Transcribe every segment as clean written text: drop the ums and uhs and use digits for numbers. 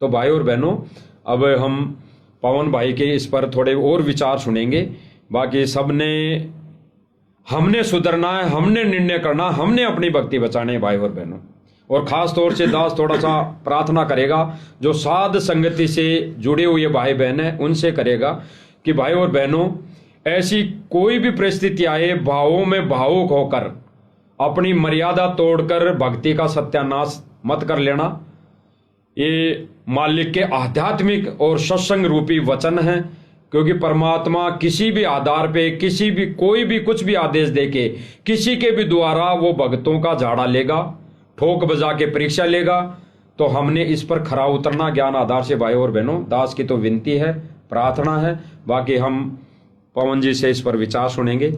तो भाई और बहनों, अब हम पवन भाई के इस पर थोड़े और विचार सुनेंगे। बाकी हमने सुधरना है, हमने निर्णय करना, हमने अपनी भक्ति बचानी है भाई और बहनों। और खास तौर से दास थोड़ा सा प्रार्थना करेगा, जो साध संगति से जुड़े हुए भाई बहन हैं उनसे करेगा कि भाई और बहनों, ऐसी कोई भी परिस्थिति आए, भावों में भावुक होकर अपनी मर्यादा तोड़कर भक्ति का सत्यानाश मत कर लेना। ये मालिक के आध्यात्मिक और सत्संग रूपी वचन है, क्योंकि परमात्मा किसी भी आधार पे कोई भी कुछ भी आदेश देके किसी के भी द्वारा वो भक्तों का झाड़ा लेगा, ठोक बजा के परीक्षा लेगा। तो हमने इस पर खरा उतरना ज्ञान आधार से भाई और बहनों। दास की तो विनती है, प्रार्थना है। बाकी हम पवन जी से इस पर विचार सुनेंगे।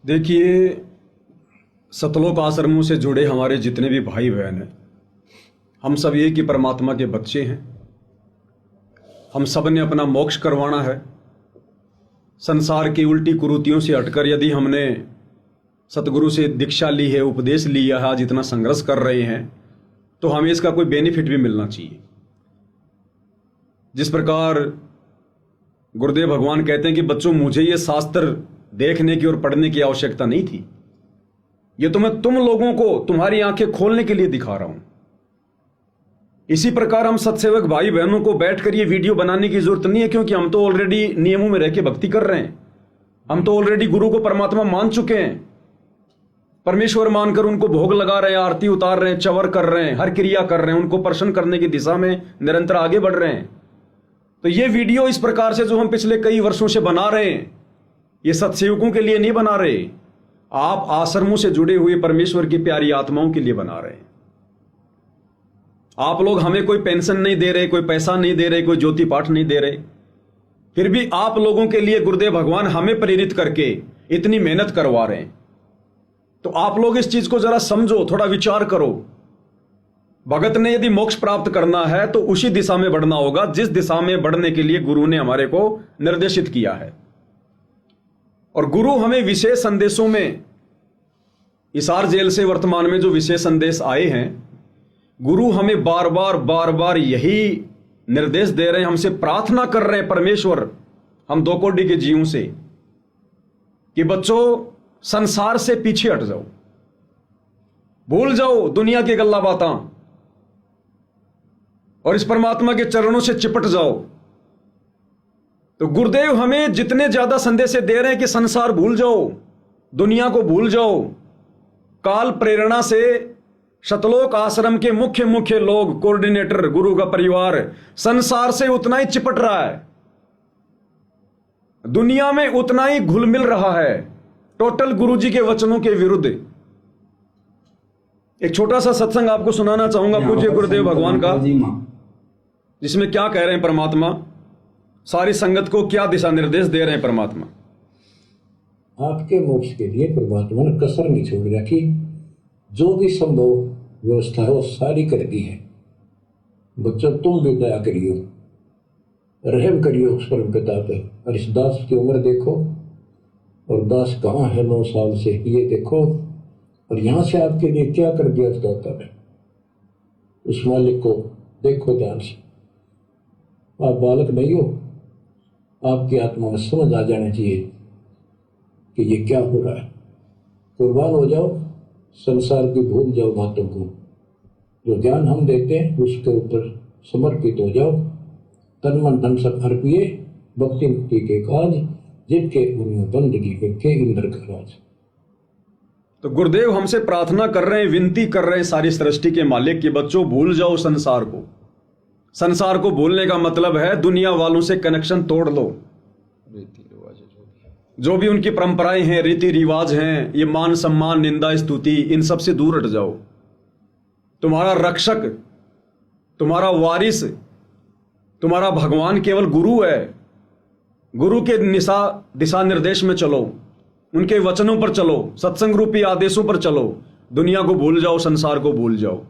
देखिए, सतलोक आश्रमों से जुड़े हमारे जितने भी भाई बहन हैं, हम सब एक ही परमात्मा के बच्चे हैं। हम सब ने अपना मोक्ष करवाना है। संसार की उल्टी कुरीतियों से हटकर यदि हमने सतगुरु से दीक्षा ली है, उपदेश लिया है, आज इतना संघर्ष कर रहे हैं, तो हमें इसका कोई बेनिफिट भी मिलना चाहिए। जिस प्रकार गुरुदेव भगवान कहते हैं कि बच्चों, मुझे ये शास्त्र देखने की और पढ़ने की आवश्यकता नहीं थी, ये तो मैं तुम लोगों को तुम्हारी आंखें खोलने के लिए दिखा रहा हूं। इसी प्रकार हम सत्सेवक भाई बहनों को बैठकर ये वीडियो बनाने की जरूरत नहीं है, क्योंकि हम तो ऑलरेडी नियमों में रह के भक्ति कर रहे हैं। हम तो ऑलरेडी गुरु को परमात्मा मान चुके हैं, परमेश्वर मानकर उनको भोग लगा रहे हैं, आरती उतार रहे हैं, चवर कर रहे हैं, हर क्रिया कर रहे हैं, उनको प्रसन्न करने की दिशा में निरंतर आगे बढ़ रहे हैं। तो ये वीडियो इस प्रकार से जो हम पिछले कई वर्षों से बना रहे हैं, ये सत्सेवकों के लिए नहीं बना रहे, आप आश्रमों से जुड़े हुए परमेश्वर की प्यारी आत्माओं के लिए बना रहे हैं। आप लोग हमें कोई पेंशन नहीं दे रहे, कोई पैसा नहीं दे रहे, कोई ज्योति पाठ नहीं दे रहे, फिर भी आप लोगों के लिए गुरुदेव भगवान हमें प्रेरित करके इतनी मेहनत करवा रहे हैं। तो आप लोग इस चीज को जरा समझो, थोड़ा विचार करो। भगत ने यदि मोक्ष प्राप्त करना है तो उसी दिशा में बढ़ना होगा जिस दिशा में बढ़ने के लिए गुरु ने हमारे को निर्देशित किया है। और गुरु हमें विशेष संदेशों में, हिसार जेल से वर्तमान में जो विशेष संदेश आए हैं, गुरु हमें बार बार यही निर्देश दे रहे हैं, हमसे प्रार्थना कर रहे हैं परमेश्वर, हम दो कोटि के जीवों से, कि बच्चों संसार से पीछे हट जाओ, भूल जाओ दुनिया की गल्ला बातां और इस परमात्मा के चरणों से चिपट जाओ। तो गुरुदेव हमें जितने ज्यादा संदेश दे रहे हैं कि संसार भूल जाओ, दुनिया को भूल जाओ। काल प्रेरणा से सतलोक आश्रम के मुख्य लोग, कोऑर्डिनेटर, गुरु का परिवार संसार से उतना ही चिपट रहा है, दुनिया में उतना ही घुल मिल रहा है, टोटल गुरुजी के वचनों के विरुद्ध। एक छोटा सा सत्संग आपको सुनाना चाहूंगा पूज्य गुरुदेव भगवान का, जिसमें क्या कह रहे हैं परमात्मा, सारी संगत को क्या दिशा निर्देश दे रहे हैं परमात्मा। आपके मोक्ष के लिए परमात्मा ने कसर नहीं छोड़ रखी, जो भी संभव व्यवस्था है वो सारी कर दी है। बच्चों, तुम भी दया करियो, रहम करियो उस परम पिता पे। और इस दास की उम्र देखो, और दास कहाँ है 9 साल से, ये देखो, और यहां से आपके लिए क्या कर दिया दाता ने। उस मालिक को देखो ध्यान से। आप बालक नहीं हो, आपकी आत्मा में समझ आ जाना चाहिए कि ये क्या हो रहा है। कुर्बान हो जाओ, संसार की भूल जाओ बातों को, जो ज्ञान हम देते हैं उसके ऊपर समर्पित हो जाओ। तन मन धन सब अर्पिए, भक्ति मुक्ति के काज, जिनके उन्हें बंदगी के इंद्र का राज। तो गुरुदेव हमसे प्रार्थना कर रहे हैं, विनती कर रहे हैं सारी सृष्टि के मालिक कि बच्चों भूल जाओ संसार को। संसार को भूलने का मतलब है दुनिया वालों से कनेक्शन तोड़ लो। जो भी उनकी परंपराएं हैं, रीति रिवाज हैं, ये मान सम्मान, निंदा, स्तुति, इन सब से दूर हट जाओ। तुम्हारा रक्षक, तुम्हारा वारिस, तुम्हारा भगवान केवल गुरु है। गुरु के दिशा निर्देश में चलो, उनके वचनों पर चलो, सत्संग रूपी आदेशों पर चलो। दुनिया को भूल जाओ, संसार को भूल जाओ।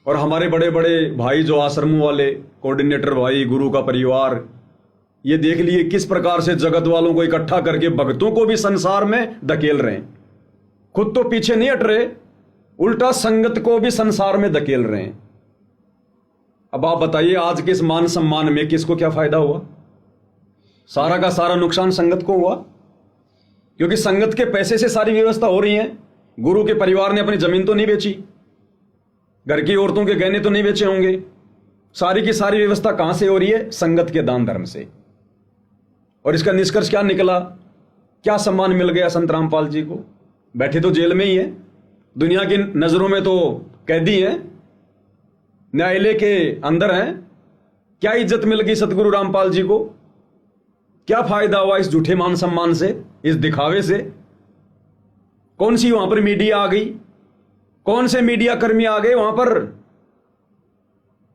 और हमारे बड़े बड़े भाई जो आश्रमों वाले, कोऑर्डिनेटर भाई, गुरु का परिवार, ये देख लिए किस प्रकार से जगत वालों को इकट्ठा करके भक्तों को भी संसार में धकेल रहे हैं। खुद तो पीछे नहीं हट रहे, उल्टा संगत को भी संसार में धकेल रहे हैं। अब आप बताइए, आज के इस मान सम्मान में किसको क्या फायदा हुआ? सारा का सारा नुकसान संगत को हुआ, क्योंकि संगत के पैसे से सारी व्यवस्था हो रही है। गुरु के परिवार ने अपनी जमीन तो नहीं बेची, घर की औरतों के गहने तो नहीं बेचे होंगे। सारी की सारी व्यवस्था कहां से हो रही है? संगत के दान धर्म से। और इसका निष्कर्ष क्या निकला? क्या सम्मान मिल गया संत रामपाल जी को? बैठे तो जेल में ही है, दुनिया की नजरों में तो कैदी हैं, न्यायालय के अंदर हैं। क्या इज्जत मिल गई सतगुरु रामपाल जी को? क्या फायदा हुआ इस झूठे मान सम्मान से, इस दिखावे से? कौन सी वहां पर मीडिया आ गई? कौन से मीडिया कर्मी आ गए वहां पर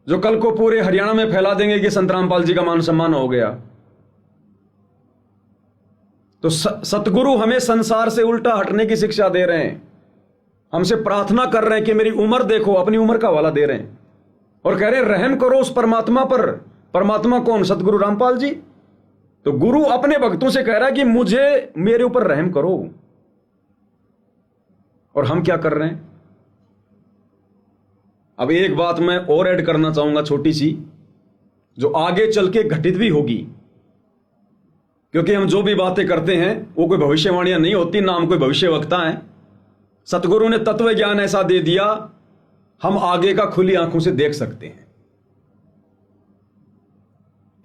जो कल को पूरे हरियाणा में फैला देंगे कि संत रामपाल जी का मान सम्मान हो गया? तो सतगुरु हमें संसार से उल्टा हटने की शिक्षा दे रहे हैं, हमसे प्रार्थना कर रहे हैं कि मेरी उम्र देखो, अपनी उम्र का हवाला दे रहे हैं और कह रहे हैं रहम करो उस परमात्मा पर। परमात्मा कौन? सतगुरु रामपाल जी। तो गुरु अपने भक्तों से कह रहा है कि मुझे, मेरे ऊपर रहम करो। और हम क्या कर रहे हैं? अब एक बात मैं और ऐड करना चाहूंगा, छोटी सी, जो आगे चल के घटित भी होगी, क्योंकि हम जो भी बातें करते हैं वो कोई भविष्यवाणियां नहीं होती, ना हम कोई भविष्यवक्ता हैं। सतगुरु ने तत्व ज्ञान ऐसा दे दिया, हम आगे का खुली आंखों से देख सकते हैं।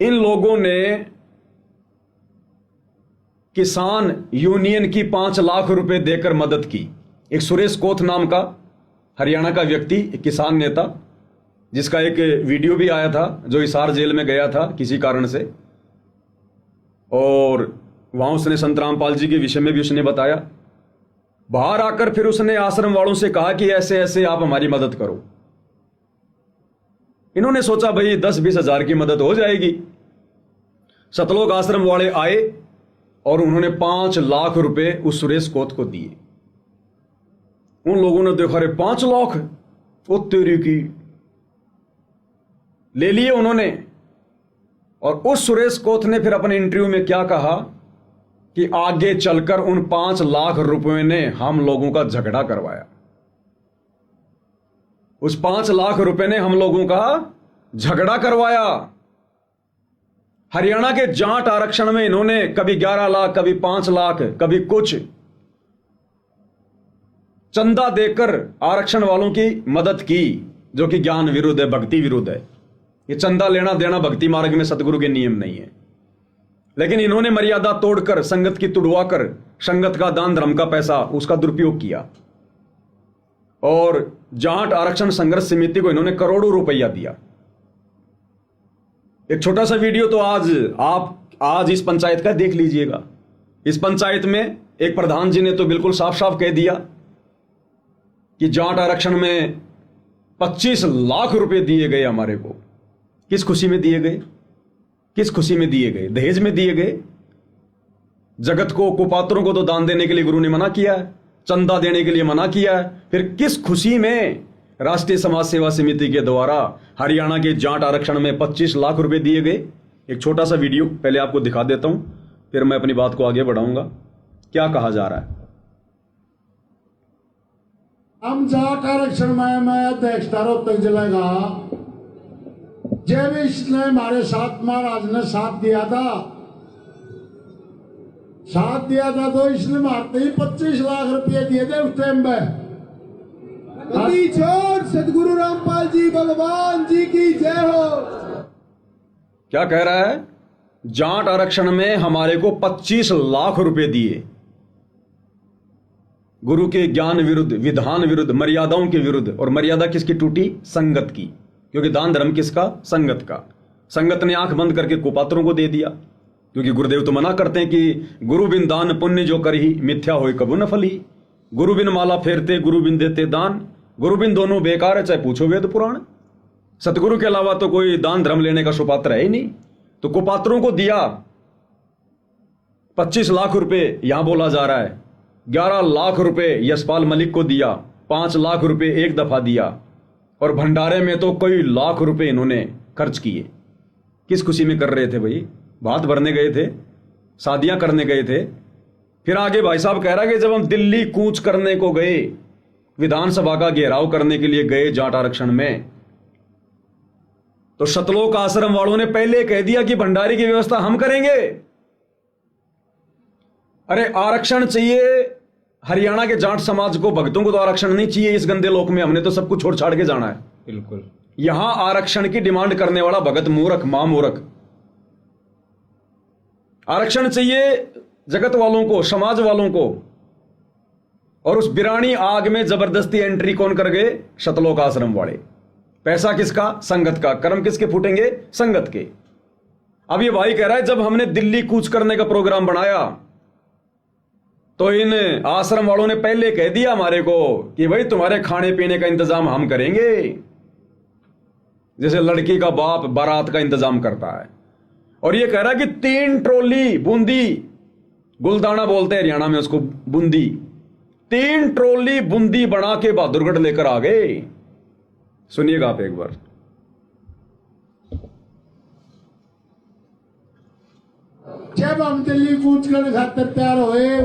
इन लोगों ने किसान यूनियन की 5 लाख रुपए देकर मदद की। एक सुरेश कोथ नाम का हरियाणा का व्यक्ति, किसान नेता, जिसका एक वीडियो भी आया था, जो हिसार जेल में गया था किसी कारण से, और वहां उसने संत रामपाल जी के विषय में भी उसने बताया। बाहर आकर फिर उसने आश्रम वालों से कहा कि ऐसे ऐसे आप हमारी मदद करो। इन्होंने सोचा भाई 10-20 हजार की मदद हो जाएगी। सतलोक आश्रम वाले आए और उन्होंने 5 लाख रुपए उस सुरेश कोत को दिए। उन लोगों ने देखा, रे 5 लाख, वो तेरी की, ले लिए उन्होंने। और उस सुरेश कोथ ने फिर अपने इंटरव्यू में क्या कहा कि आगे चलकर उन 5 लाख रुपए ने हम लोगों का झगड़ा करवाया। उस 5 लाख रुपए ने हम लोगों का झगड़ा करवाया। हरियाणा के जाट आरक्षण में इन्होंने कभी 11 लाख, कभी 5 लाख, कभी कुछ चंदा देकर आरक्षण वालों की मदद की, जो कि ज्ञान विरुद्ध है, भक्ति विरुद्ध है। ये चंदा लेना देना भक्ति मार्ग में सतगुरु के नियम नहीं है। लेकिन इन्होंने मर्यादा तोड़कर, संगत की तुड़वाकर, संगत का दान धर्म का पैसा उसका दुरुपयोग किया और जाट आरक्षण संघर्ष समिति को इन्होंने करोड़ों रुपया दिया। एक छोटा सा वीडियो तो आज इस पंचायत का देख लीजिएगा। इस पंचायत में एक प्रधान जी ने तो बिल्कुल साफ साफ कह दिया कि जाट आरक्षण में 25 लाख रुपए दिए गए हमारे को। किस खुशी में दिए गए? किस खुशी में दिए गए? दहेज में दिए गए? जगत को, कुपात्रों को तो दान देने के लिए गुरु ने मना किया है, चंदा देने के लिए मना किया है। फिर किस खुशी में राष्ट्रीय समाज सेवा समिति के द्वारा हरियाणा के जाट आरक्षण में 25 लाख रुपए दिए गए? एक छोटा सा वीडियो पहले आपको दिखा देता हूं, फिर मैं अपनी बात को आगे बढ़ाऊंगा। क्या कहा जा रहा है? हम जाट आरक्षण में मैं अध्यक्ष रोहतक जिले का, जब इसने हमारे साथ, महाराज ने साथ दिया था तो इसने मारते ही 25 लाख रुपए दिए थे उस टाइम में। सतगुरु रामपाल जी भगवान जी की जय हो। क्या कह रहा है? जाट आरक्षण में हमारे को 25 लाख रुपए दिए। गुरु के ज्ञान विरुद्ध, विधान विरुद्ध, मर्यादाओं के विरुद्ध। और मर्यादा किसकी टूटी? संगत की। क्योंकि दान धर्म किसका? संगत का। संगत ने आंख बंद करके कुपात्रों को दे दिया, क्योंकि गुरुदेव तो मना करते हैं कि गुरु बिन दान पुण्य जो करही, मिथ्या होए कबू न फली। गुरु बिन माला फेरते, गुरु बिन देते दान, गुरु बिन दोनों बेकार है, चाहे पूछो वेद पुराण। सतगुरु के अलावा तो कोई दान धर्म लेने का सुपात्र है ही नहीं। तो कुपात्रों को दिया 25 लाख रुपए, यहां बोला जा रहा है 11 लाख रुपए यशपाल मलिक को दिया, 5 लाख रुपए एक दफा दिया, और भंडारे में तो कई लाख रुपए इन्होंने खर्च किए। किस खुशी में कर रहे थे भाई? भात भरने गए थे, शादियां करने गए थे। फिर आगे भाई साहब कह रहा है कि जब हम दिल्ली कूच करने को गए, विधानसभा का घेराव करने के लिए गए जाट आरक्षण में, तो शतलोक आश्रम वालों ने पहले कह दिया कि भंडारी की व्यवस्था हम करेंगे। अरे आरक्षण चाहिए हरियाणा के जाट समाज को, भक्तों को तो आरक्षण नहीं चाहिए इस गंदे लोक में। हमने तो सब कुछ छोड़ छाड़ के जाना है। बिल्कुल। यहां आरक्षण की डिमांड करने वाला भगत मूर्ख, मां मूर्ख। आरक्षण चाहिए जगत वालों को, समाज वालों को। और उस बिरानी आग में जबरदस्ती एंट्री कौन कर गए? शतलोक आश्रम वाले। पैसा किसका? संगत का। कर्म किसके फूटेंगे? संगत के। अब ये भाई कह रहा है जब हमने दिल्ली कूच करने का प्रोग्राम बनाया तो इन आश्रम वालों ने पहले कह दिया हमारे को कि भाई तुम्हारे खाने पीने का इंतजाम हम करेंगे, जैसे लड़की का बाप बारात का इंतजाम करता है। और ये कह रहा है कि 3 ट्रॉली बूंदी, गुलदाना बोलते हैं हरियाणा में उसको, बूंदी, 3 ट्रॉली बूंदी बना के बहादुरगढ़ लेकर आ गए। सुनिएगा आप एक बार। जब हम दिल्ली कूच करने खातिर तैयार हुए,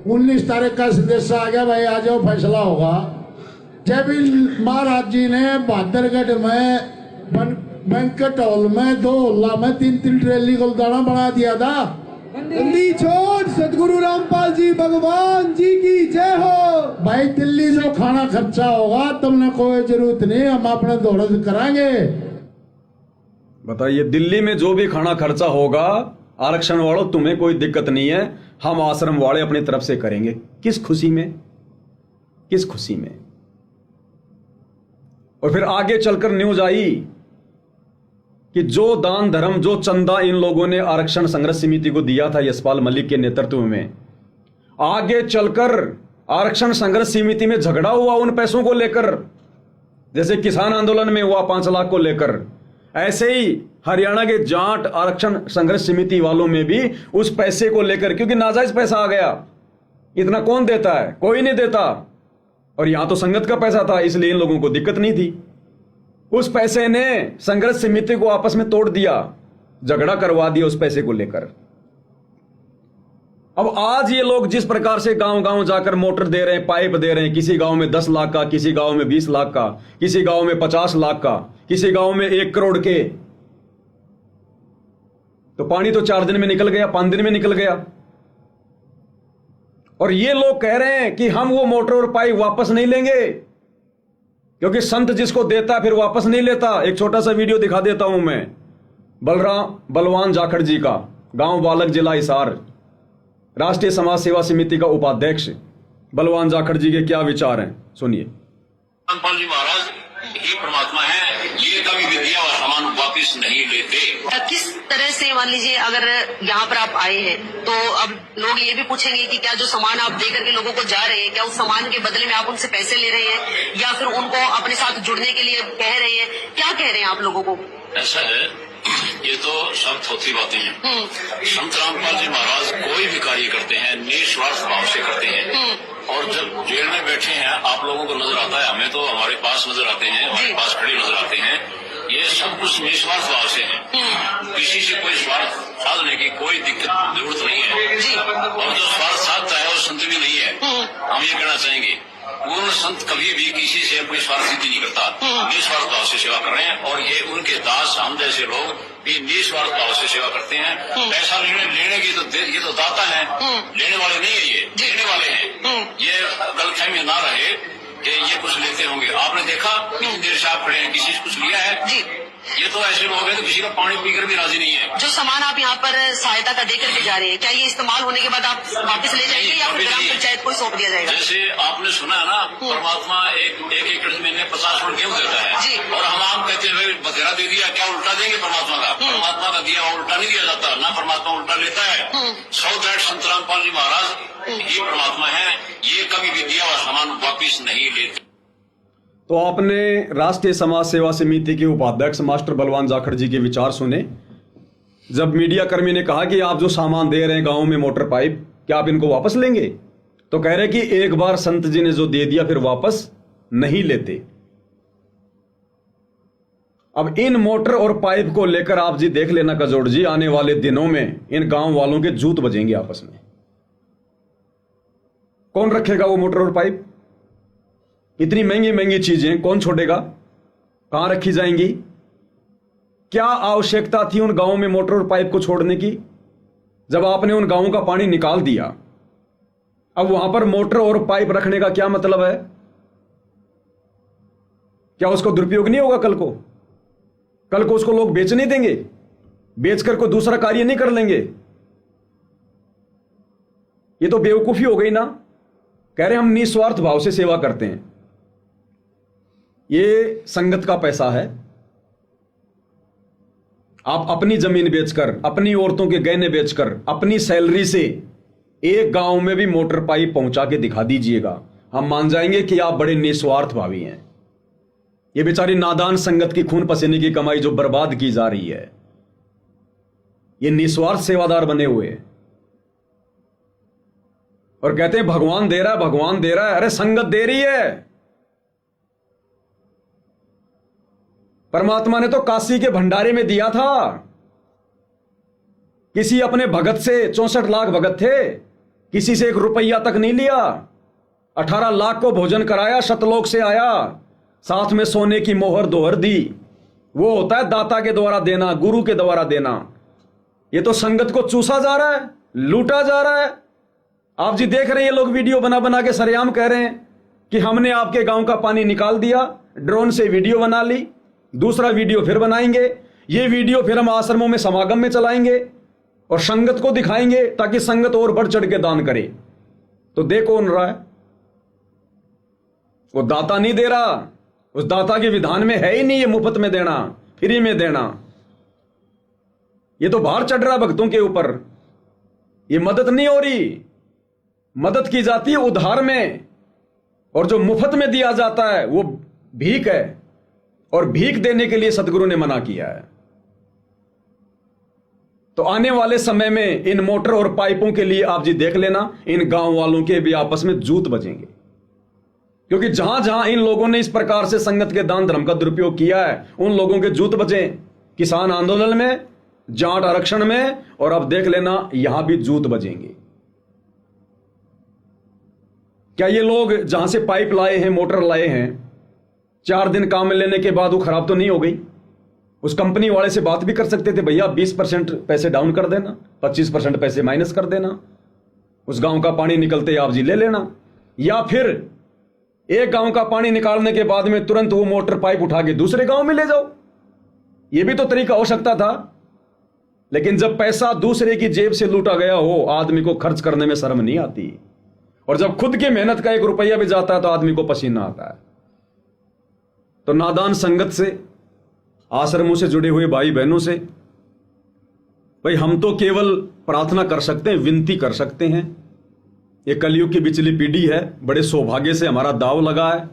19 तारीख का संदेश आ गया, भाई आ जाओ फैसला होगा। जब इन महाराज जी ने बहादुरगढ़ में बैंकेट हॉल में 2 हॉल में 3-3 ट्रेली गुलदाना बना दिया था। दिल्ली छोड़ सदगुरु रामपाल जी भगवान जी की जय हो। भाई दिल्ली जो खाना खर्चा होगा तुमने कोई जरूरत नहीं, हम अपने दौड़त कराएंगे। बताइए, दिल्ली में जो भी खाना खर्चा होगा आरक्षण वालों तुम्हें कोई दिक्कत नहीं है, हम आश्रम वाले अपनी तरफ से करेंगे। किस खुशी में? किस खुशी में? और फिर आगे चलकर न्यूज आई कि जो दान धर्म, जो चंदा इन लोगों ने आरक्षण संघर्ष समिति को दिया था यशपाल मलिक के नेतृत्व में, आगे चलकर आरक्षण संघर्ष समिति में झगड़ा हुआ उन पैसों को लेकर, जैसे किसान आंदोलन में हुआ 5 लाख को लेकर। ऐसे ही हरियाणा के जाट आरक्षण संघर्ष समिति वालों में भी उस पैसे को लेकर, क्योंकि नाजायज पैसा आ गया, इतना कौन देता है? कोई नहीं देता। और यहां तो संगत का पैसा था, इसलिए इन लोगों को दिक्कत नहीं थी। उस पैसे ने संघर्ष समिति को आपस में तोड़ दिया, झगड़ा करवा दिया उस पैसे को लेकर। अब आज ये लोग जिस प्रकार से गांव गांव जाकर मोटर दे रहे हैं, पाइप दे रहे हैं, किसी गांव में 10 लाख का, किसी गांव में 20 लाख का, किसी गांव में 50 लाख का, किसी गांव में 1 करोड़ के, तो पानी तो 4 दिन में निकल गया, 5 दिन में निकल गया। और ये लोग कह रहे हैं कि हम वो मोटर और पाइप वापस नहीं लेंगे, क्योंकि संत जिसको देता फिर वापस नहीं लेता। एक छोटा सा वीडियो दिखा देता हूं मैं, बलवान जाखड़ जी का, गांव बालक, जिला हिसार, राष्ट्रीय समाज सेवा समिति का उपाध्यक्ष बलवान जाखड़ जी के क्या विचार हैं, सुनिए। रामपाल जी महाराज ही परमात्मा है, ये कभी भी दिया हुआ सामान वापिस नहीं लेते। किस तरह से मान लीजिए अगर यहाँ पर आप आए हैं तो अब लोग ये भी पूछेंगे कि क्या जो सामान आप दे करके लोगों को जा रहे हैं, क्या उस सामान के बदले में आप उनसे पैसे ले रहे हैं या फिर उनको अपने साथ जुड़ने के लिए कह रहे हैं? क्या कह रहे हैं आप लोगों को? ऐसा है, ये तो सब थोथी बातें हैं। संत रामपाल जी महाराज कोई भी कार्य करते हैं निस्वार्थ भाव से करते हैं। और जब जेल में बैठे हैं आप लोगों को नजर आता है, हमें तो हमारे पास नजर आते हैं, हमारे पास खड़े नजर आते हैं, ये सब कुछ निस्वार्थ भाव से है। किसी से कोई स्वार्थ साधने की कोई दिक्कत जरूरत नहीं है। और जो स्वार्थ साधता है वो संत भी नहीं है। हम ये कहना चाहेंगे, पूर्ण संत कभी भी किसी से कोई स्वार्थ सिद्धि नहीं करता, निस्वार्थ भाव से सेवा कर रहे हैं। और ये उनके दास, हम जैसे लोग भी निस्वार्थ भाव से सेवा करते हैं। पैसा लेने की तो ये तो दाता है, लेने वाले नहीं है, ये देने वाले हैं। ये गलतफहमी ना रहे कि ये कुछ लेते होंगे। आपने देखा कितनी देर से आप खड़े हैं, किसी से कुछ लिया है? जी, ये तो ऐसे लोग हैं तो किसी का पानी पीकर भी राजी नहीं है। जो सामान आप यहाँ पर सहायता का दे करके जा रहे हैं, क्या ये इस्तेमाल होने के बाद आप वापस ले जाएंगे या फिर ग्राम पंचायत को सौंप दिया जाएगा? जैसे आपने सुना है ना, परमात्मा एक एकड़ जमीन में 50 फुट गेहूं देता है जी। और हम कहते हैं बतेरा दे दिया, क्या उल्टा देंगे परमात्मा का? परमात्मा का दिया उल्टा नहीं दिया जाता, ना परमात्मा उल्टा लेता है। सो दैट संत रामपाल जी महाराज ये परमात्मा है, ये कभी भी दिया हुआ सामान वापिस नहीं लेते। तो आपने राष्ट्रीय समाज सेवा समिति के उपाध्यक्ष मास्टर बलवान जाखड़ जी के विचार सुने। जब मीडिया कर्मी ने कहा कि आप जो सामान दे रहे हैं गांव में मोटर पाइप, क्या आप इनको वापस लेंगे, तो कह रहे कि एक बार संत जी ने जो दे दिया फिर वापस नहीं लेते। अब इन मोटर और पाइप को लेकर आप जी देख लेना कजोड़ जी, आने वाले दिनों में इन गांव वालों के जूत बजेंगे आपस में। कौन रखेगा वो मोटर और पाइप? इतनी महंगी महंगी चीजें कौन छोड़ेगा? कहां रखी जाएंगी? क्या आवश्यकता थी उन गांवों में मोटर और पाइप को छोड़ने की, जब आपने उन गांवों का पानी निकाल दिया? अब वहां पर मोटर और पाइप रखने का क्या मतलब है? क्या उसको दुरुपयोग नहीं होगा? कल को उसको लोग बेच नहीं देंगे? बेचकर कोई दूसरा कार्य नहीं कर लेंगे? ये तो बेवकूफी हो गई ना। कह रहे हम निस्वार्थ भाव से सेवा करते हैं। ये संगत का पैसा है। आप अपनी जमीन बेचकर, अपनी औरतों के गहने बेचकर, अपनी सैलरी से एक गांव में भी मोटर पाइप पहुंचा के दिखा दीजिएगा, हम मान जाएंगे कि आप बड़े निस्वार्थ भावी हैं। ये बेचारी नादान संगत की खून पसीने की कमाई जो बर्बाद की जा रही है, ये निस्वार्थ सेवादार बने हुए हैं और कहते हैं भगवान दे रहा है, भगवान दे रहा है। अरे संगत दे रही है। परमात्मा ने तो काशी के भंडारे में दिया था। किसी अपने भगत से, 64 लाख भगत थे, किसी से 1 रुपया तक नहीं लिया। 18 लाख को भोजन कराया, सतलोक से आया, साथ में सोने की मोहर दोहर दी। वो होता है दाता के द्वारा देना, गुरु के द्वारा देना। ये तो संगत को चूसा जा रहा है, लूटा जा रहा है। आप जी देख रहे हैं, ये लोग वीडियो बना बना के सरेआम कह रहे हैं कि हमने आपके गांव का पानी निकाल दिया, ड्रोन से वीडियो बना ली, दूसरा वीडियो फिर बनाएंगे, ये वीडियो फिर हम आश्रमों में समागम में चलाएंगे और संगत को दिखाएंगे ताकि संगत और बढ़ चढ़ के दान करे। तो दे कौन रहा है? वो दाता नहीं दे रहा। उस दाता के विधान में है ही नहीं ये मुफ्त में देना, फ्री में देना। ये तो भार चढ़ रहा भक्तों के ऊपर। ये मदद नहीं हो रही। मदद की जाती है उधार में, और जो मुफ्त में दिया जाता है वो भीख है, और भीख देने के लिए सदगुरु ने मना किया है। तो आने वाले समय में इन मोटर और पाइपों के लिए आप जी देख लेना, इन गांव वालों के भी आपस में जूत बजेंगे। क्योंकि जहां जहां इन लोगों ने इस प्रकार से संगत के दान धर्म का दुरुपयोग किया है, उन लोगों के जूत बजे। किसान आंदोलन में, जाट आरक्षण में, और अब देख लेना यहां भी जूत बजेंगे। क्या ये लोग जहां से पाइप लाए हैं, मोटर लाए हैं, 4 दिन काम में लेने के बाद वो खराब तो नहीं हो गई? उस कंपनी वाले से बात भी कर सकते थे, भैया 20% पैसे डाउन कर देना, 25% पैसे माइनस कर देना, उस गांव का पानी निकलते आप जी ले लेना। या फिर एक गांव का पानी निकालने के बाद में तुरंत वो मोटर पाइप उठा के दूसरे गांव में ले जाओ। ये भी तो तरीका हो सकता था। लेकिन जब पैसा दूसरे की जेब से लूटा गया हो, आदमी को खर्च करने में शर्म नहीं आती। और जब खुद की मेहनत का 1 रुपया भी जाता है तो आदमी को पसीना आता है। तो नादान संगत से, आश्रमों से जुड़े हुए भाई बहनों से, भाई हम तो केवल प्रार्थना कर सकते हैं, विनती कर सकते हैं। ये कलयुग की बिचली पीढ़ी है, बड़े सौभाग्य से हमारा दाव लगा है,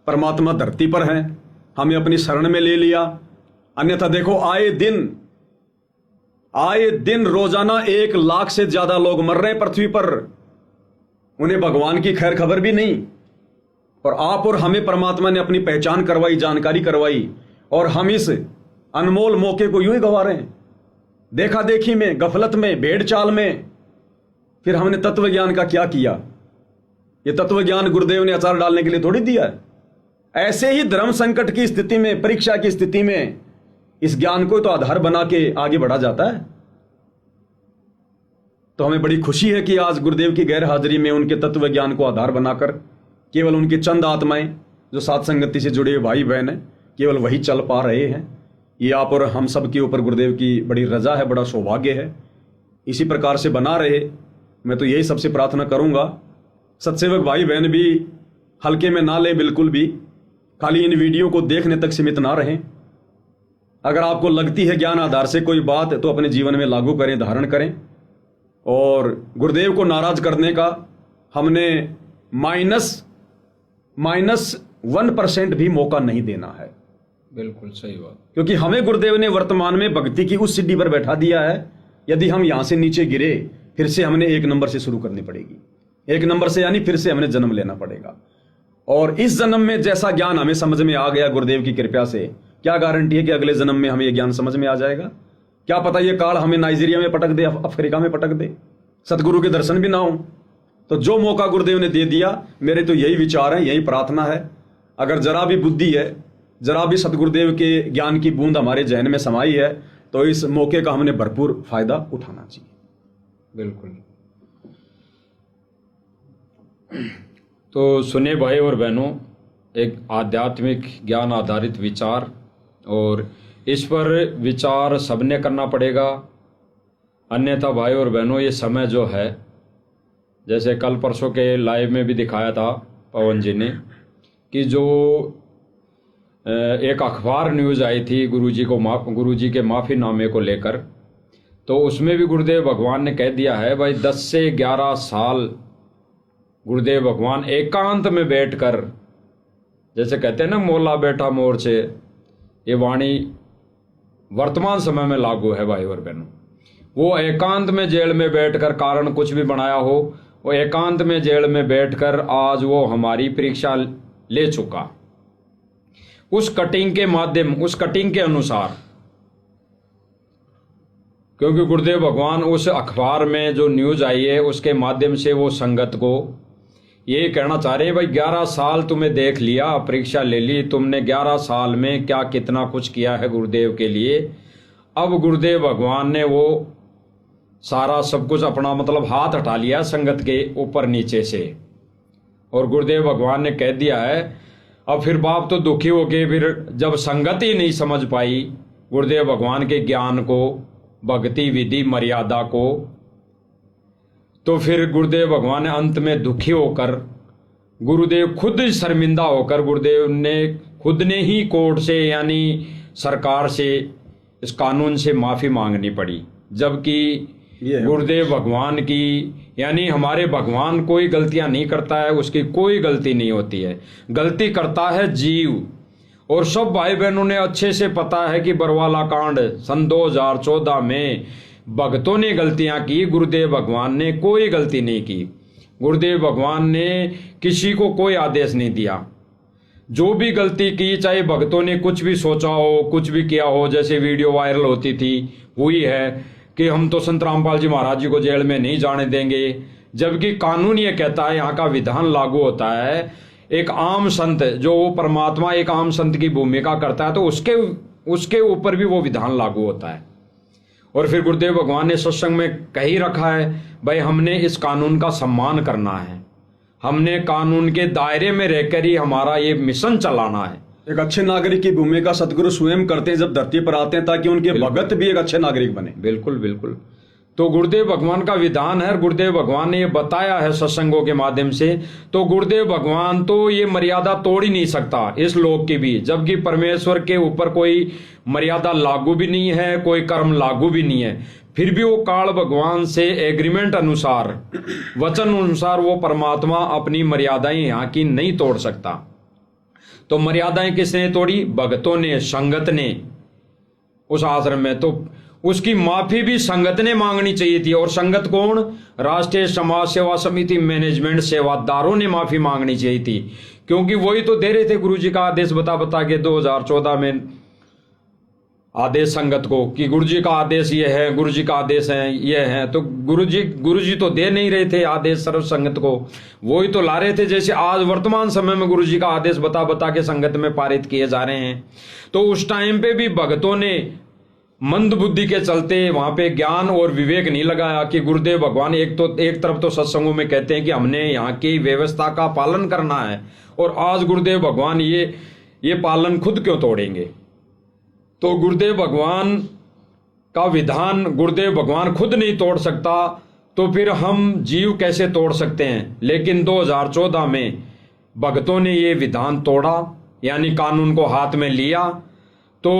परमात्मा धरती पर है, हमें अपनी शरण में ले लिया। अन्यथा देखो, आए दिन रोजाना 1 लाख से ज्यादा लोग मर रहे हैं पृथ्वी पर। उन्हें भगवान की खैर खबर भी नहीं, और आप और हमें परमात्मा ने अपनी पहचान करवाई, जानकारी करवाई, और हम इस अनमोल मौके को यूं ही गंवा रहे हैं, देखा देखी में, गफलत में, भेड़ चाल में। फिर हमने तत्व ज्ञान का क्या किया? ये तत्व ज्ञान गुरुदेव ने अचार डालने के लिए थोड़ी दिया है। ऐसे ही धर्म संकट की स्थिति में, परीक्षा की स्थिति में इस ज्ञान को तो आधार बना के आगे बढ़ा जाता है। तो हमें बड़ी खुशी है कि आज गुरुदेव की गैर हाजिरी में उनके तत्व ज्ञान को आधार बनाकर केवल उनकी चंद आत्माएं जो साथ संगति से जुड़े भाई बहन हैं, केवल वही चल पा रहे हैं। ये आप और हम सब के ऊपर गुरुदेव की बड़ी रजा है, बड़ा सौभाग्य है। इसी प्रकार से बना रहे, मैं तो यही सबसे प्रार्थना करूंगा। सत्सेवक भाई बहन भी हल्के में ना ले, बिल्कुल भी खाली इन वीडियो को देखने तक सीमित ना रहें। अगर आपको लगती है ज्ञान आधार से कोई बात, तो अपने जीवन में लागू करें, धारण करें। और गुरुदेव को नाराज करने का हमने -1% भी मौका नहीं देना है। बिल्कुल सही बात। क्योंकि हमें गुरुदेव ने वर्तमान में भक्ति की उस सीढ़ी पर बैठा दिया है। यदि हम यहां से नीचे गिरे, फिर से हमने 1 नंबर से शुरू करनी पड़ेगी। 1 नंबर से यानी फिर से हमने जन्म लेना पड़ेगा। और इस जन्म में जैसा ज्ञान हमें समझ में आ गया गुरुदेव की कृपा से, क्या गारंटी है कि अगले जन्म में हमें यह ज्ञान समझ में आ जाएगा? क्या पता ये काल हमें नाइजीरिया में पटक दे, अफ्रीका में पटक दे, सतगुरु के दर्शन भी ना हो। तो जो मौका गुरुदेव ने दे दिया, मेरे तो यही विचार है, यही प्रार्थना है। अगर जरा भी बुद्धि है जरा भी सतगुरुदेव के ज्ञान की बूंद हमारे जहन में समाई है तो इस मौके का हमने भरपूर फायदा उठाना चाहिए। बिल्कुल। तो सुने भाई और बहनों, एक आध्यात्मिक ज्ञान आधारित विचार, और इस पर विचार सबने करना पड़ेगा, अन्यथा भाई और बहनों ये समय जो है, जैसे कल परसों के लाइव में भी दिखाया था पवन जी ने, कि जो एक अखबार न्यूज़ आई थी गुरुजी के माफ़ीनामे को लेकर, तो उसमें भी गुरुदेव भगवान ने कह दिया है भाई 10 से 11 साल गुरुदेव भगवान एकांत में बैठकर, जैसे कहते हैं ना मोला बैठा मोर से, ये वाणी वर्तमान समय में लागू है भाई और बहनों। वो एकांत में जेल में बैठकर, कारण कुछ भी बनाया हो, वो एकांत में जेल में बैठकर आज वो हमारी परीक्षा ले चुका, उस कटिंग के माध्यम, उस कटिंग के अनुसार। क्योंकि गुरुदेव भगवान उस अखबार में जो न्यूज़ आई है उसके माध्यम से वो संगत को ये कहना चाह रहे हैं भाई 11 साल तुम्हें देख लिया, परीक्षा ले ली तुमने, 11 साल में क्या कितना कुछ किया है गुरुदेव के लिए। अब गुरुदेव भगवान ने वो सारा सब कुछ अपना मतलब हाथ हटा लिया संगत के ऊपर नीचे से, और गुरुदेव भगवान ने कह दिया है। अब फिर बाप तो दुखी हो गए, फिर जब संगत ही नहीं समझ पाई गुरुदेव भगवान के ज्ञान को, भक्ति विधि मर्यादा को, तो फिर गुरुदेव भगवान ने अंत में दुखी होकर, गुरुदेव खुद शर्मिंदा होकर, गुरुदेव ने खुद ने ही कोर्ट से यानी सरकार से, इस कानून से माफ़ी मांगनी पड़ी। जबकि गुरुदेव भगवान की यानी हमारे भगवान कोई गलतियां नहीं करता है, उसकी कोई गलती नहीं होती है, गलती करता है जीव। और सब भाई बहनों ने अच्छे से पता है कि बरवाला कांड सन 2014 में भक्तों ने गलतियां की, गुरुदेव भगवान ने कोई गलती नहीं की। गुरुदेव भगवान ने किसी को कोई आदेश नहीं दिया। जो भी गलती की, चाहे भक्तों ने कुछ भी सोचा हो, कुछ भी किया हो, जैसे वीडियो वायरल होती थी हुई है कि हम तो संत रामपाल जी महाराज जी को जेल में नहीं जाने देंगे, जबकि कानून ये कहता है, यहाँ का विधान लागू होता है, एक आम संत जो वो परमात्मा एक आम संत की भूमिका करता है तो उसके ऊपर भी वो विधान लागू होता है। और फिर गुरुदेव भगवान ने सत्संग में कही रखा है भाई हमने इस कानून का सम्मान करना है, हमने कानून के दायरे में रहकर ही हमारा ये मिशन चलाना है। एक अच्छे नागरिक की भूमिका सतगुरु स्वयं करते हैं जब धरती पर आते हैं, ताकि उनके भगत भी एक अच्छे नागरिक बने। बिल्कुल बिल्कुल। तो गुरुदेव भगवान का विधान है, गुरुदेव भगवान ने ये बताया है सत्संगों के माध्यम से, तो गुरुदेव भगवान तो ये मर्यादा तोड़ ही नहीं सकता इस लोक की भी, जबकि परमेश्वर के ऊपर कोई मर्यादा लागू भी नहीं है, कोई कर्म लागू भी नहीं है, फिर भी वो काल भगवान से एग्रीमेंट अनुसार, वचन अनुसार वो परमात्मा अपनी मर्यादाएं यहाँ की नहीं तोड़ सकता। तो मर्यादाएं किसने तोड़ी? भक्तों ने, संगत ने उस आश्रम में। तो उसकी माफी भी संगत ने मांगनी चाहिए थी। और संगत कौन? राष्ट्रीय समाज सेवा समिति मैनेजमेंट सेवादारों ने माफी मांगनी चाहिए थी, क्योंकि वही तो दे रहे थे गुरुजी का आदेश बता के 2014 में आदेश संगत को कि गुरुजी का आदेश ये है, गुरुजी का आदेश है ये है। तो गुरुजी तो दे नहीं रहे थे आदेश सर्व संगत को, वही तो ला रहे थे। जैसे आज वर्तमान समय में गुरुजी का आदेश बता के संगत में पारित किए जा रहे हैं। तो उस टाइम पे भी भक्तों ने मंद बुद्धि के चलते वहां पे ज्ञान और विवेक नहीं लगाया कि गुरुदेव भगवान एक तरफ तो सत्संगों में कहते हैं कि हमने यहाँ की व्यवस्था का पालन करना है, और आज गुरुदेव भगवान ये पालन खुद क्यों तोड़ेंगे? तो गुरुदेव भगवान का विधान गुरुदेव भगवान खुद नहीं तोड़ सकता, तो फिर हम जीव कैसे तोड़ सकते हैं? लेकिन 2014 में भक्तों ने ये विधान तोड़ा, यानी कानून को हाथ में लिया। तो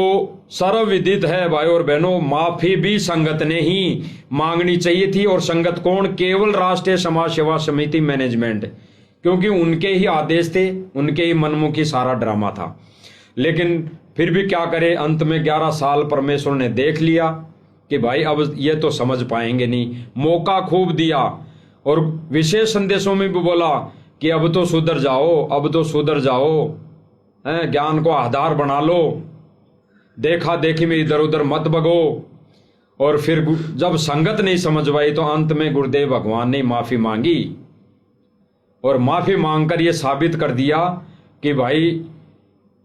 सर्वविदित है भाई और बहनों, माफी भी संगत ने ही मांगनी चाहिए थी। और संगत कौन? केवल राष्ट्रीय समाज सेवा समिति मैनेजमेंट, क्योंकि उनके ही आदेश थे, उनके ही मनमुखी सारा ड्रामा था। लेकिन फिर भी क्या करे, अंत में 11 साल परमेश्वर ने देख लिया कि भाई अब ये तो समझ पाएंगे नहीं। मौका खूब दिया और विशेष संदेशों में भी बोला कि अब तो सुधर जाओ, अब तो सुधर जाओ, ज्ञान को आधार बना लो, देखा देखी में इधर उधर मत भगो। और फिर जब संगत नहीं समझ पाई तो अंत में गुरुदेव भगवान ने माफी मांगी, और माफी मांगकर ये साबित कर दिया कि भाई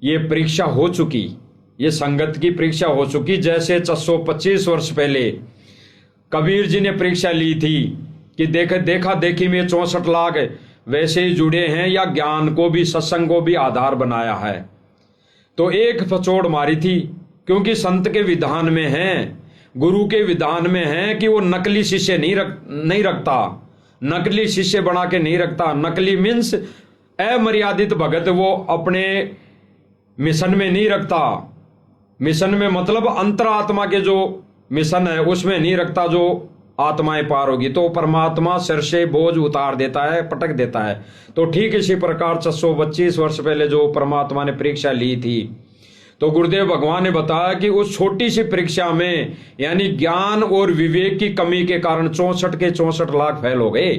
ये परीक्षा हो चुकी, ये संगत की परीक्षा हो चुकी। जैसे 625 वर्ष पहले कबीर जी ने परीक्षा ली थी कि देखा देखी में 64 लाख वैसे ही जुड़े हैं या ज्ञान को भी, सत्संग को भी आधार बनाया है। तो एक फचोड़ मारी थी, क्योंकि संत के विधान में है, गुरु के विधान में है कि वो नकली शिष्य नहीं रखता, नकली शिष्य बना के नहीं रखता। नकली मीन्स अमर्यादित भगत वो अपने मिशन में नहीं रखता। मिशन में मतलब अंतरात्मा के जो मिशन है उसमें नहीं रखता, जो आत्माएं पार होगी तो परमात्मा सिर से बोझ उतार देता है, पटक देता है। तो ठीक इसी प्रकार 625 वर्ष पहले जो परमात्मा ने परीक्षा ली थी, तो गुरुदेव भगवान ने बताया कि उस छोटी सी परीक्षा में यानी ज्ञान और विवेक की कमी के कारण 64 के 64 लाख फेल हो गए,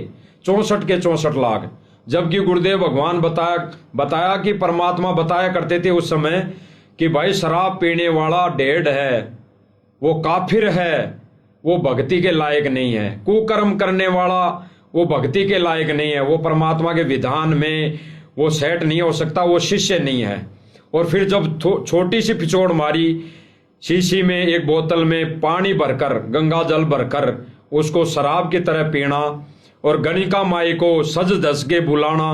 64 के 64 लाख। जबकि गुरुदेव भगवान बताया कि परमात्मा बताया करते थे उस समय कि भाई शराब पीने वाला डेढ़ है, वो काफिर है, वो भक्ति के लायक नहीं है। कुकर्म करने वाला वो भक्ति के लायक नहीं है, वो परमात्मा के विधान में वो सेट नहीं हो सकता, वो शिष्य नहीं है। और फिर जब छोटी सी पिछोड़ मारी, शीशी में एक बोतल में पानी भरकर, गंगा जल भरकर उसको शराब की तरह पीना और गणिका माई को सज धस के बुलाना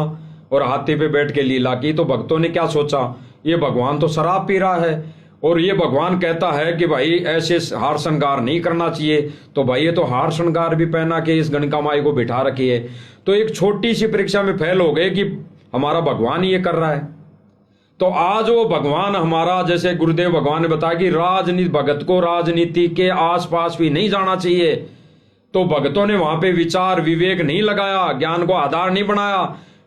और हाथी पे बैठ के लीला की, तो भक्तों ने क्या सोचा, ये भगवान तो शराब पी रहा है और ये भगवान कहता है कि भाई ऐसे हार श्रृंगार नहीं करना चाहिए, तो भाई ये तो हार श्रृंगार भी पहना के इस गणिका माई को बिठा रखी है। तो एक छोटी सी परीक्षा में फेल हो गए कि हमारा भगवान ये कर रहा है। तो आज वो भगवान हमारा, जैसे गुरुदेव भगवान ने बताया कि राजनीति, भगत को राजनीति के आसपास भी नहीं जाना चाहिए। तो भगतों ने वहां पे विचार विवेक नहीं लगाया, ज्ञान को आधार नहीं बनाया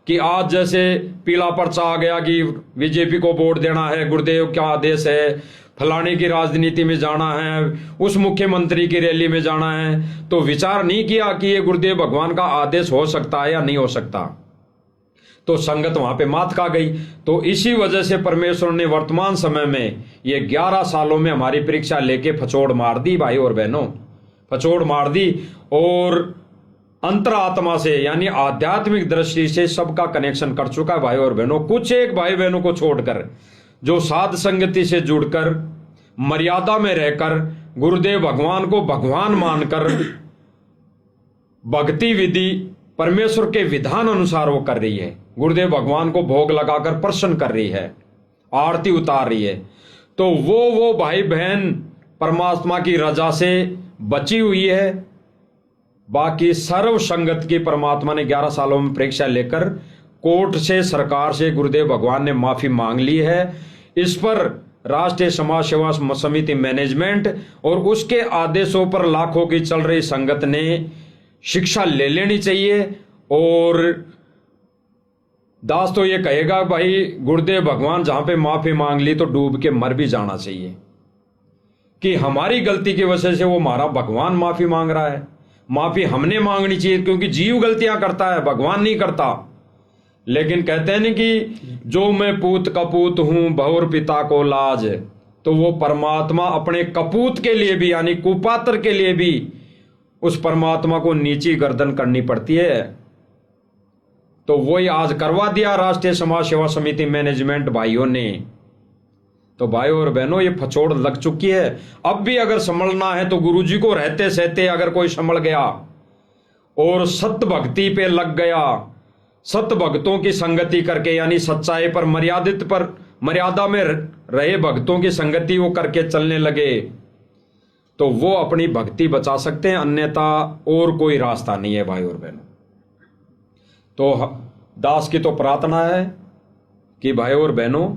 कि आज जैसे पीला पर्चा आ गया कि बीजेपी को वोट देना है, गुरुदेव क्या आदेश है, फलाने की राजनीति में जाना है, उस मुख्यमंत्री की रैली में जाना है। तो विचार नहीं किया कि ये गुरुदेव भगवान का आदेश हो सकता है या नहीं हो सकता। तो संगत वहां पे मात खा गई। तो इसी वजह से परमेश्वर ने वर्तमान समय में ये 11 सालों में हमारी परीक्षा लेके फचोड़ मार दी भाई और बहनों, फचोड़ मार दी। और अंतरात्मा से यानी आध्यात्मिक दृष्टि से सबका कनेक्शन कर चुका है भाई और बहनों। कुछ एक भाई बहनों को छोड़कर जो साध संगति से जुड़कर मर्यादा में रहकर गुरुदेव भगवान को भगवान मानकर भक्ति विधि परमेश्वर के विधान अनुसार वो कर रही है, गुरुदेव भगवान को भोग लगाकर प्रसन्न कर रही है, आरती उतार रही है, तो वो भाई बहन परमात्मा की रजा से बची हुई है। बाकी सर्व संगत की परमात्मा ने 11 सालों में परीक्षा लेकर कोर्ट से, सरकार से गुरुदेव भगवान ने माफी मांग ली है। इस पर राष्ट्रीय समाज सेवा समिति मैनेजमेंट और उसके आदेशों पर लाखों की चल रही संगत ने शिक्षा ले लेनी चाहिए। और दास तो ये कहेगा भाई गुरुदेव भगवान जहां पे माफी मांग ली तो डूब के मर भी जाना चाहिए कि हमारी गलती की वजह से वो हमारा भगवान माफी मांग रहा है। माफी हमने मांगनी चाहिए क्योंकि जीव गलतियां करता है, भगवान नहीं करता। लेकिन कहते हैं ना कि जो मैं पूत कपूत हूं बहुर पिता को लाज, तो वो परमात्मा अपने कपूत के लिए भी यानी कुपात्र के लिए भी उस परमात्मा को नीची गर्दन करनी पड़ती है। तो वही आज करवा दिया राष्ट्रीय समाज सेवा समिति मैनेजमेंट भाइयों ने। तो भाइयों और बहनों ये फचोड़ लग चुकी है। अब भी अगर संभलना है तो गुरुजी को रहते सहते अगर कोई संभल गया और सत्य भक्ति पे लग गया, सत्य भक्तों की संगति करके यानी सच्चाई पर मर्यादा में रहे भक्तों की संगति वो करके चलने लगे, तो वो अपनी भक्ति बचा सकते हैं, अन्यथा और कोई रास्ता नहीं है भाई और बहनों। तो दास की तो प्रार्थना है कि भाई और बहनों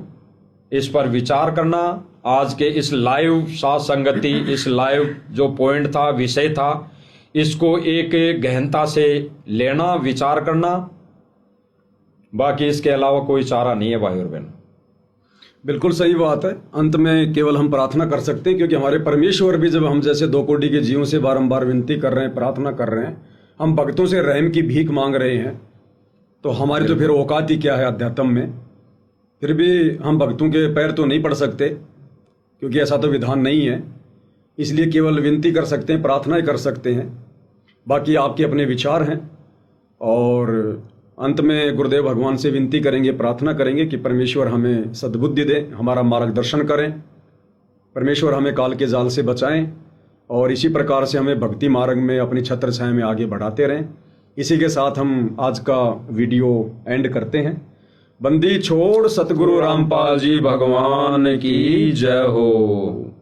इस पर विचार करना। आज के इस लाइव साथ संगति, इस लाइव जो पॉइंट था, विषय था, इसको एक गहनता से लेना, विचार करना। बाकी इसके अलावा कोई चारा नहीं है भाई और बहनों। बिल्कुल सही बात है। अंत में केवल हम प्रार्थना कर सकते हैं, क्योंकि हमारे परमेश्वर भी जब हम जैसे 2 कोटि के जीवों से बारंबार विनती कर रहे हैं, प्रार्थना कर रहे हैं, हम भक्तों से रहम की भीख मांग रहे हैं, तो हमारी तो फिर औकात ही क्या है अध्यात्म में। फिर भी हम भक्तों के पैर तो नहीं पड़ सकते, क्योंकि ऐसा तो विधान नहीं है। इसलिए केवल विनती कर सकते हैं, प्रार्थना ही कर सकते हैं। बाकी आपके अपने विचार हैं और अंत में गुरुदेव भगवान से विनती करेंगे, प्रार्थना करेंगे कि परमेश्वर हमें सद्बुद्धि दे, हमारा मार्गदर्शन करें, परमेश्वर हमें काल के जाल से बचाएं और इसी प्रकार से हमें भक्ति मार्ग में अपनी छत्र छाया में आगे बढ़ाते रहें। इसी के साथ हम आज का वीडियो एंड करते हैं। बंदी छोड़ सतगुरु रामपाल जी भगवान की जय हो।